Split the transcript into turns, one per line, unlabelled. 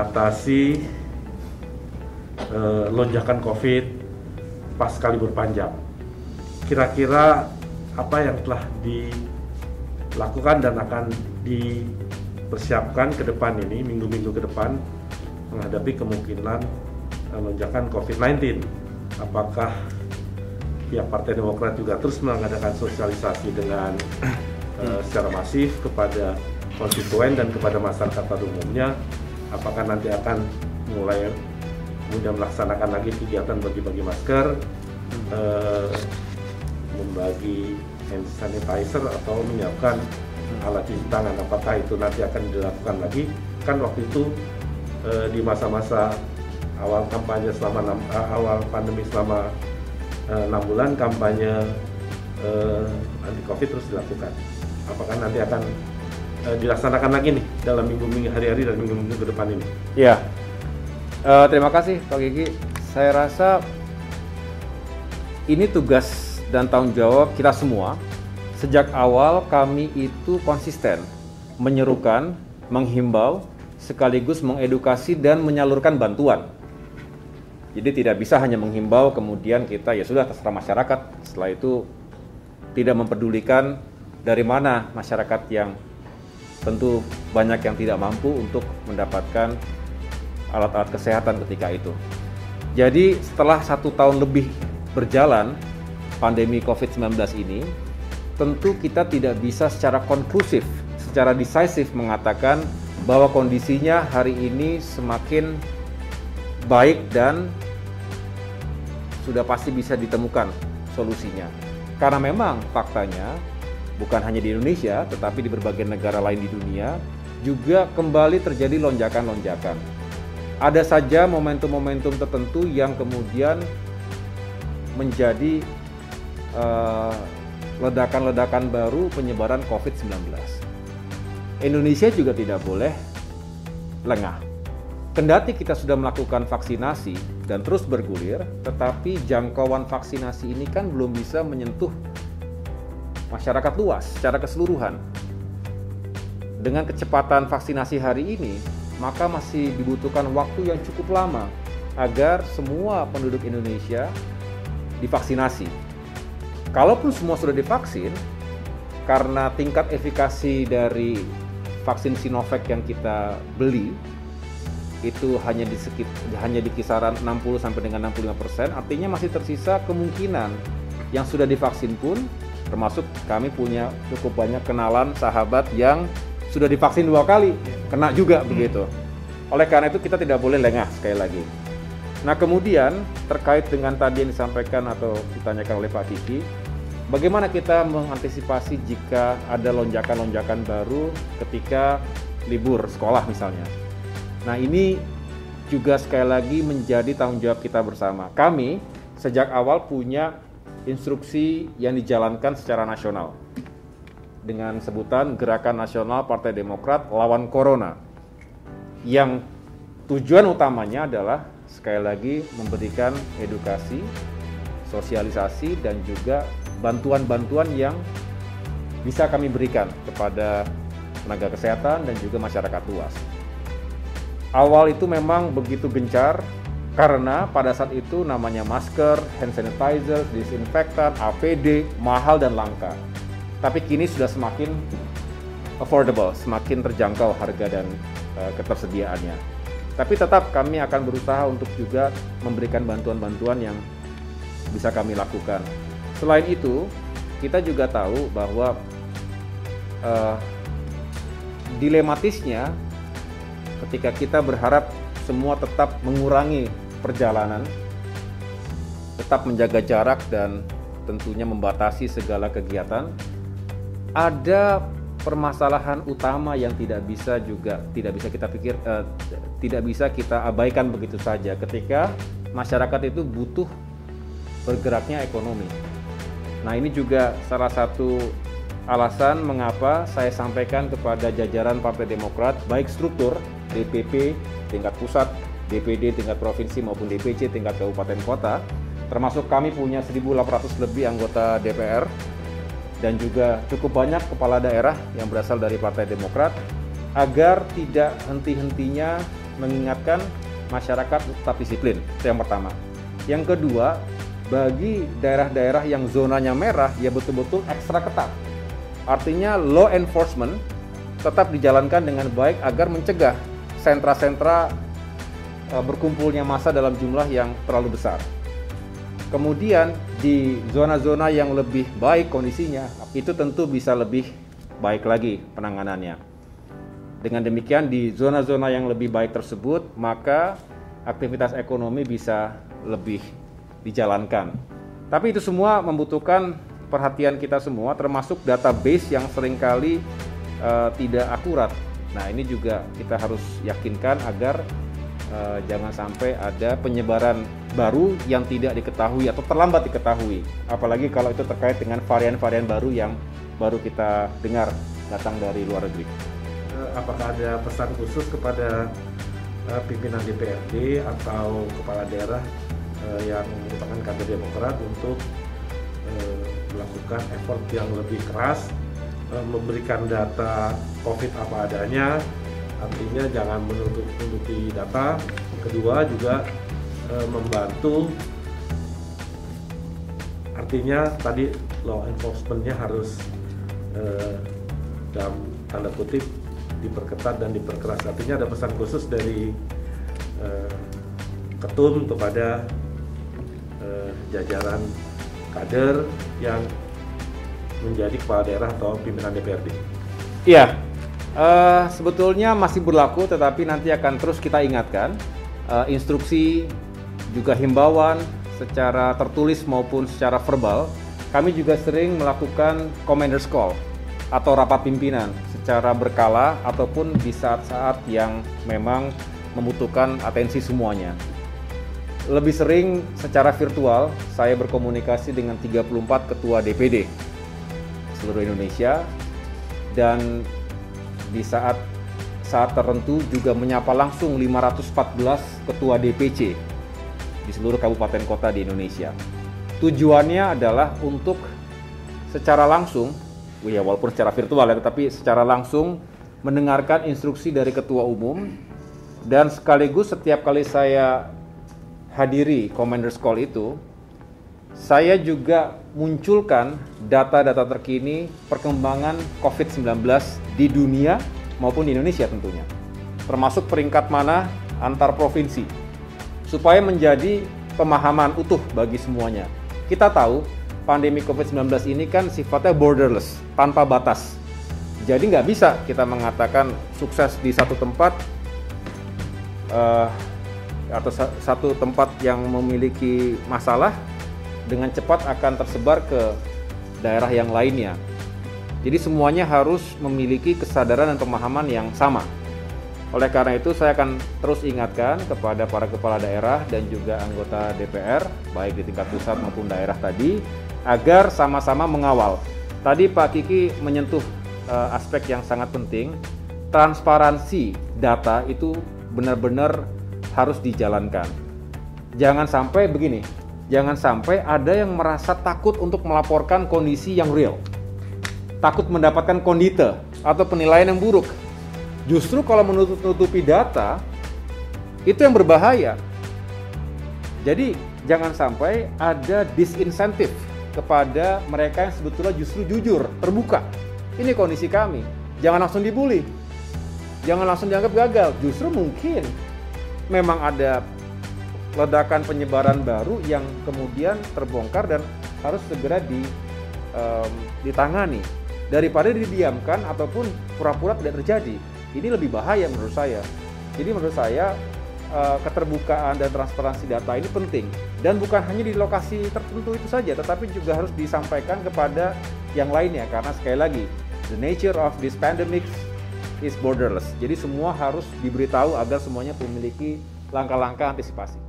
mengatasi lonjakan COVID pasca libur panjang. Kira-kira apa yang telah dilakukan dan akan dipersiapkan ke depan ini, minggu-minggu ke depan, menghadapi kemungkinan lonjakan COVID-19? Apakah pihak Partai Demokrat juga terus mengadakan sosialisasi dengan secara masif kepada konstituen dan kepada masyarakat pada umumnya? Apakah nanti akan mulai kemudian melaksanakan lagi kegiatan bagi-bagi masker, membagi hand sanitizer atau menyiapkan alat cuci tangan? Apakah itu nanti akan dilakukan lagi? Kan waktu itu di masa-masa awal kampanye awal pandemi selama 6 bulan kampanye anti COVID terus dilakukan. Apakah nanti akan dilaksanakan lagi nih dalam minggu-minggu hari-hari dan minggu-minggu ke depan ini?
Ya, terima kasih Pak Gigi. Saya rasa ini tugas dan tanggung jawab kita semua. Sejak awal kami itu konsisten menyerukan, menghimbau, sekaligus mengedukasi dan menyalurkan bantuan. Jadi tidak bisa hanya menghimbau kemudian kita ya sudah terserah masyarakat. Setelah itu tidak mempedulikan dari mana masyarakat yang tentu banyak yang tidak mampu untuk mendapatkan alat-alat kesehatan ketika itu. Jadi setelah 1 tahun lebih berjalan pandemi COVID-19 ini, tentu kita tidak bisa secara konklusif, secara decisif mengatakan bahwa kondisinya hari ini semakin baik dan sudah pasti bisa ditemukan solusinya. Karena memang faktanya bukan hanya di Indonesia, tetapi di berbagai negara lain di dunia juga kembali terjadi lonjakan-lonjakan. Ada saja momentum-momentum tertentu yang kemudian menjadi ledakan-ledakan baru penyebaran COVID-19. Indonesia juga tidak boleh lengah. Kendati kita sudah melakukan vaksinasi dan terus bergulir, tetapi jangkauan vaksinasi ini kan belum bisa menyentuh masyarakat luas secara keseluruhan. Dengan kecepatan vaksinasi hari ini, maka masih dibutuhkan waktu yang cukup lama agar semua penduduk Indonesia divaksinasi. Kalaupun semua sudah divaksin, karena tingkat efikasi dari vaksin Sinovac yang kita beli itu hanya di kisaran 60 sampai dengan 65%, artinya masih tersisa kemungkinan yang sudah divaksin pun, termasuk kami punya cukup banyak kenalan sahabat yang sudah divaksin 2 kali, kena juga begitu. Oleh karena itu kita tidak boleh lengah sekali lagi. Nah kemudian terkait dengan tadi yang disampaikan atau ditanyakan oleh Pak Kiki, bagaimana kita mengantisipasi jika ada lonjakan-lonjakan baru ketika libur sekolah misalnya. Nah ini juga sekali lagi menjadi tanggung jawab kita bersama. Kami sejak awal punya instruksi yang dijalankan secara nasional dengan sebutan Gerakan Nasional Partai Demokrat Lawan Corona, yang tujuan utamanya adalah sekali lagi memberikan edukasi, sosialisasi dan juga bantuan-bantuan yang bisa kami berikan kepada tenaga kesehatan dan juga masyarakat luas. Awal itu memang begitu gencar karena pada saat itu namanya masker, hand sanitizer, disinfektan, APD mahal dan langka. Tapi kini sudah semakin affordable, semakin terjangkau harga dan ketersediaannya. Tapi tetap kami akan berusaha untuk juga memberikan bantuan-bantuan yang bisa kami lakukan. Selain itu, kita juga tahu bahwa dilematisnya ketika kita berharap semua tetap mengurangi perjalanan, tetap menjaga jarak dan tentunya membatasi segala kegiatan, ada permasalahan utama yang tidak bisa kita abaikan begitu saja ketika masyarakat itu butuh bergeraknya ekonomi. Nah ini juga salah satu alasan mengapa saya sampaikan kepada jajaran Partai Demokrat, baik struktur DPP tingkat pusat, DPD tingkat provinsi maupun DPC tingkat kabupaten kota, termasuk kami punya 1.800 lebih anggota DPR dan juga cukup banyak kepala daerah yang berasal dari Partai Demokrat, agar tidak henti-hentinya mengingatkan masyarakat tetap disiplin. Itu yang pertama. Yang kedua, bagi daerah-daerah yang zonanya merah, ya betul-betul ekstra ketat. Artinya law enforcement tetap dijalankan dengan baik agar mencegah sentra-sentra berkumpulnya massa dalam jumlah yang terlalu besar. Kemudian di zona-zona yang lebih baik kondisinya, itu tentu bisa lebih baik lagi penanganannya. Dengan demikian di zona-zona yang lebih baik tersebut, maka aktivitas ekonomi bisa lebih dijalankan. Tapi itu semua membutuhkan perhatian kita semua, termasuk database yang seringkali tidak akurat. Nah, ini juga kita harus yakinkan agar jangan sampai ada penyebaran baru yang tidak diketahui atau terlambat diketahui. Apalagi kalau itu terkait dengan varian-varian baru yang baru kita dengar datang dari luar negeri.
Apakah ada pesan khusus kepada pimpinan DPRD atau kepala daerah yang merupakan kader Demokrat untuk melakukan effort yang lebih keras, memberikan data COVID apa adanya, artinya jangan menutupi data. Kedua juga membantu, artinya tadi law enforcement-nya harus dalam tanda kutip diperketat dan diperkeras. Artinya ada pesan khusus dari Ketum kepada jajaran kader yang menjadi kepala daerah atau pimpinan DPRD.
Iya, sebetulnya masih berlaku, tetapi nanti akan terus kita ingatkan. Instruksi juga himbauan secara tertulis maupun secara verbal. Kami juga sering melakukan commander's call atau rapat pimpinan secara berkala ataupun di saat-saat yang memang membutuhkan atensi semuanya. Lebih sering secara virtual, saya berkomunikasi dengan 34 ketua DPD seluruh Indonesia, dan di saat tertentu juga menyapa langsung 514 ketua DPC di seluruh kabupaten kota di Indonesia. Tujuannya adalah untuk secara langsung, ya walaupun secara virtual ya, tetapi secara langsung mendengarkan instruksi dari ketua umum, dan sekaligus setiap kali saya hadiri commander's call itu, saya juga munculkan data-data terkini perkembangan COVID-19 di dunia maupun di Indonesia tentunya, termasuk peringkat mana antar provinsi, supaya menjadi pemahaman utuh bagi semuanya. Kita tahu pandemi COVID-19 ini kan sifatnya borderless, tanpa batas. Jadi nggak bisa kita mengatakan sukses di satu tempat atau satu tempat yang memiliki masalah dengan cepat akan tersebar ke daerah yang lainnya. Jadi semuanya harus memiliki kesadaran dan pemahaman yang sama. Oleh karena itu saya akan terus ingatkan kepada para kepala daerah dan juga anggota DPR, baik di tingkat pusat maupun daerah tadi, agar sama-sama mengawal. Tadi Pak Kiki menyentuh aspek yang sangat penting, transparansi data itu benar-benar harus dijalankan. Jangan sampai begini, jangan sampai ada yang merasa takut untuk melaporkan kondisi yang real, takut mendapatkan kondite atau penilaian yang buruk. Justru kalau menutupi data, itu yang berbahaya. Jadi jangan sampai ada disinsentif kepada mereka yang sebetulnya justru jujur, terbuka. Ini kondisi kami, jangan langsung dibully, jangan langsung dianggap gagal. Justru mungkin memang ada ledakan penyebaran baru yang kemudian terbongkar dan harus segera ditangani daripada didiamkan ataupun pura-pura tidak terjadi. Ini lebih bahaya menurut saya. Jadi menurut saya keterbukaan dan transparansi data ini penting, dan bukan hanya di lokasi tertentu itu saja, tetapi juga harus disampaikan kepada yang lainnya, karena sekali lagi the nature of this pandemic is borderless. Jadi semua harus diberitahu agar semuanya memiliki langkah-langkah antisipasi.